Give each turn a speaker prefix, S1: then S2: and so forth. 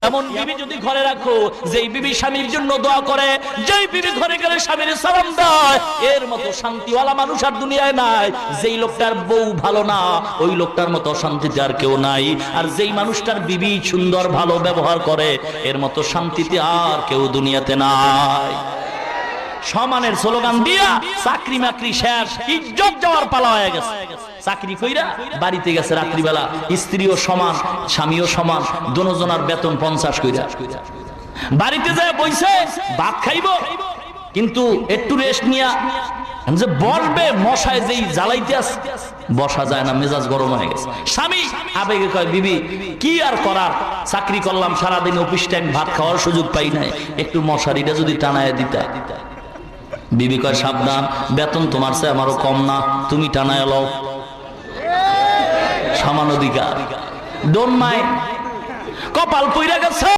S1: এমন বিবি যদি ঘরে রাখো, যেই বিবি স্বামীর জন্য দোয়া করে, যেই বিবি ঘরে গেলে স্বামীর সালাম দেয়, এর মতো শান্তিওয়ালা মানুষ আর দুনিয়ায় নাই। যেই লোকটার বউ ভালো না, ওই লোকটার মতো শান্তিতে আর কেউ নাই। আর যেই মানুষটার বিবি সুন্দর ভালো ব্যবহার করে, এর মতো শান্তিতে আর কেউ দুনিয়াতে নাই। সমানের স্লোগান দিয়া চাকরি মাকরি শেষ, ইজ্জত যাওয়ার পালা হয়ে গেছে। চাকরি কইরা বাড়িতে গেছে রাত্রিবেলা, স্ত্রীও সমান স্বামীও সমান, দুজনের বেতন 50 কইরা। বাড়িতে যায় বইছে ভাত খাইব, কিন্তু একটু রেস্ট নিয়া যে বসবে, মশায় যেই জ্বালাইতে আছে বসা যায় না, মেজাজ গরম হয়ে গেছে। স্বামী আবেগে কয়, বিবি কি আর করার, চাকরি করলাম সারাদিন, অফিস টাইম ভাত খাওয়ার সুযোগ পাই নাই, একটু মশারিটা যদি টানায় দিতা। বিবি কয়, সাবধান, বেতন তোমার চেয়ে আমারও কম না, তুমি টানায় লও, সমান অধিকার, ডোন্ট মাইন্ড। কপাল পইরা গেছে।